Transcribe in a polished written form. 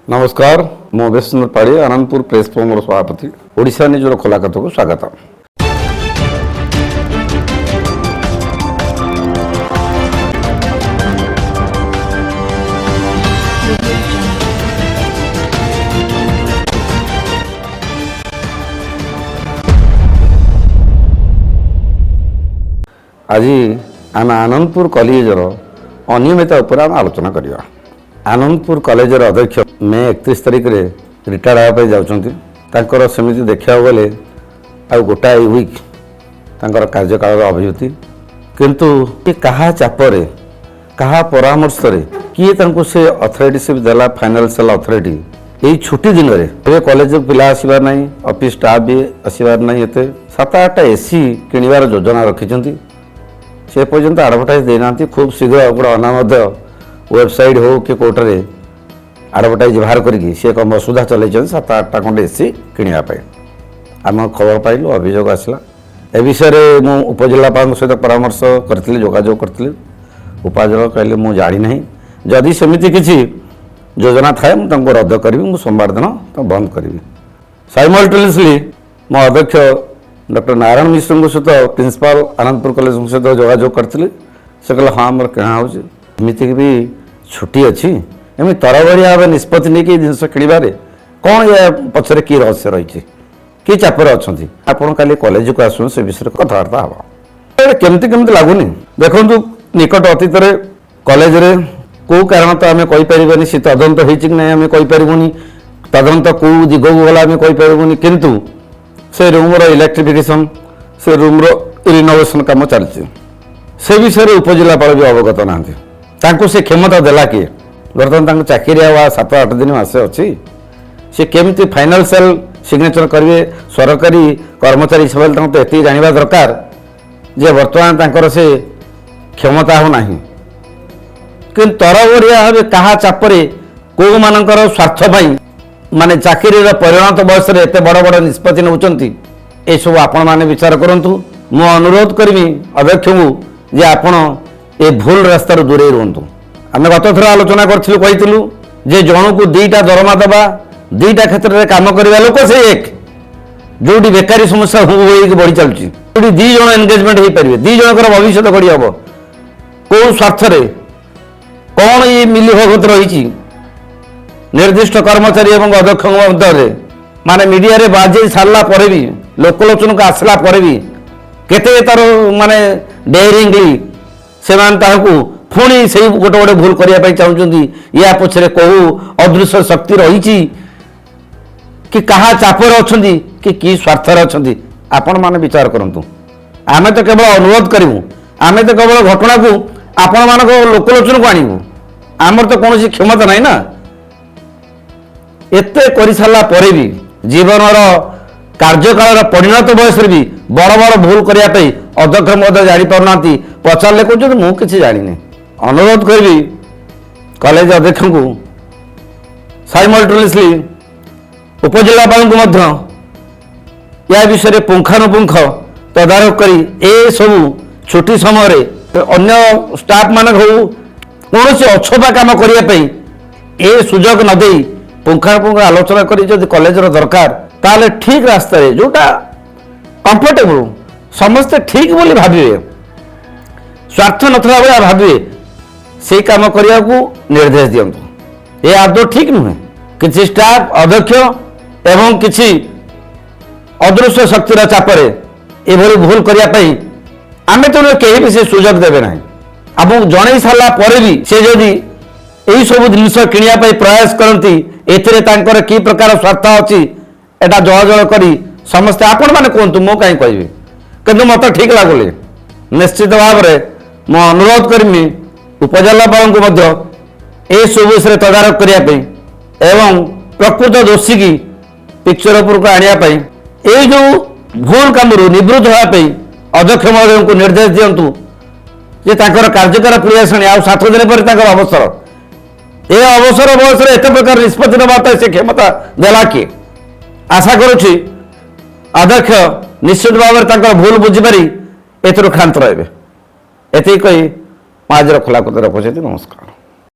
नमस्कार मो बेसुंदर पाड़ी आनंदपुर प्रेस फोरम सभापति ओडिशा निजर खोला कथा को स्वागत। आज आम आनंदपुर कॉलेजर अनियमितता उपर आम आलोचना करिया। आनंदपुर कॉलेजर अध्यक्ष मे 31 तारिख रे रिटायर होगा जाकर सेमती देखा गले आ गोटाए वीक तांकर कार्यकाल अभिवृद्धि किंतु कहा चापरे कहा परामर्श किए से अथॉरिटीशिप देला फाइनेंशियल अथॉरिटी यही छुट्टी दिन में कॉलेज पिला आसबार ना ऑफिस स्टाफ भी आसबार ना ये 7-8 एसी किणवार योजना रखिंट से पर्यंत आडभटाइज देना खूब शीघ्र गोटे अनामद वेबसाइट हो कि कोर्टे आडभटाइज बाहर करके सी एक मसुदा चल 7-8टा खंडे एसी किणापी आम खबर पाइलु अभियोग आसला ए विषय में मु उपजिलापाल सहित परामर्श करी जोगाजोग करी उपाजिला कहले मु जानी ना जदि सेमती किसी योजना थाए मुझे रद्द करी सोमवार दिन तो बंद करी। साइमल्टेनियसली मो अध्यक्ष डॉक्टर नारायण मिश्र सहित प्रिंसिपाल आनंदपुर कॉलेज सहित जोगाजोग करी से कहले हाँ मोर क्या होमती भी छुट्टी अच्छी एम तरबड़िया भाव निष्पत्ति नहीं कि जिनस किणवे कौन या पचर कि रहस्य रही कि चापर अच्छा आपड़ का कॉलेज को आसु से विषय कथबार्ता हाँ केमती केमती लगुनि देखु निकट अतीत कॉलेज रे कौ कारण तो आम कहीपर सी तदंत होईपारूनी तदंत कौ दिग को गला आम कहीपारूनी किंतु से रूम्र इलेक्ट्रिफिकेशन से रूम्र रिनोवेशन कम चलती से विषय उपजिलापाल भी अवगत ना से क्षमता देला किए बर्तमान चाकरी 7-8 दिन मासे अच्छी सी केमती फाइनेंशियल सिग्नेचर करेंगे सरकारी कर्मचारी हिसाब से तो ये जानवा दरकार जे बर्तमान से क्षमता हो ना कि तरबरिया भाव क्या चापरे कौ मानकर स्वार्थ माने चाकरी परिणत बयस एत बड़ बड़ निष्पत्ति नौकरी ये सब आपण मैंने विचार करूँ मु अनुरोध करी अध्यक्ष को जे आपण ए भूल रास्तार दूरे रुहतु। आम गत थर आलोचना करूँ जे जन को 2टा दरमा दबा 2टा क्षेत्र में कम करवा लोक से एक जो बेकारी समस्या बढ़ी चलुची जो 2 जन एंगेजमेंट हो पारे 2 जनकर भविष्य गढ़ी हम कौ स्वार्थ कौन ये मिली भगत रही निर्दिष्ट कर्मचारी और अध्यक्ष मध्य माने मीडिया रे बाजे सारा पर भी लोकलोचन को आसला पर भी केते तार माने डेयरिंगली से पुणी से गोटे गोटे भूल करने चाहते या पछरे कहू अदृश्य शक्ति रही कि कहा चापर अच्छा कि स्वार्थर अच्छा आपण मैंने विचार करूँ आम तो केवल अनुरोध करूँ आम तो केवल घटना को आपण मान लोकलोचन को आणवु आमर तो कौन क्षमता ना ना एत कर सारा पर भी जीवन कार्यकाल परिणत बयस भी बड़ बड़ भूल करने अध्यक्ष महोदय जापारना पचारे कहते मुझे जानी अनुरोध करी कॉलेज अध्यक्ष को साइमल्टेनियसली उपजिलापाल को या विषय पुंखानुपुंख तदारख करी ए सब छुट्टी समय अन्य स्टाफ मान हो कौन से अछपा कम करने ए सुजोग नदे पुंखानुपुंख आलोचना करी जदि कॉलेज दरकार ताले ठीक रास्ता जोटा कंफर्टेबल समस्ते ठीक बोली भावे स्वार्थ नथला भाया भावे से काम करने को निर्देश दिंतु ये आदौ ठीक नुहे किसी स्टाफ अध्यक्ष एवं किसी अदृश्य शक्तिर चापरे एभली भूल करने आम तो कहीं भी से सुजोग देवे ना अब जन सारा पर भी से जदि यही सब जिन किणा प्रयास करती एतिर कि प्रकार स्वार्थ अच्छी एटा जल करी समस्ते आपण मैंने कहतु मु कहीं कहि कि मत ठीक लगुनि निश्चित भाव में अनुरोध करमी उपजिलापाल को सब विषय तदारख करने एवं प्रकृत दोषी की पिक्चर उपरको आने ये जो भूल कम निवृत्त होगापी अध्यक्ष महोदय को निर्देश दिंतु जे कार्यकाल प्रियासणी आ 7 दिन पर अवसर ये अवसर बयस एत प्रकार निष्पत्ति नवा से क्षमता देला किए आशा करुच्ची अध्यक्ष निश्चित भाव में भूल बुझीपारी एथर क्षांत रे एत कही आज खोला कथा रखुच्छे। नमस्कार।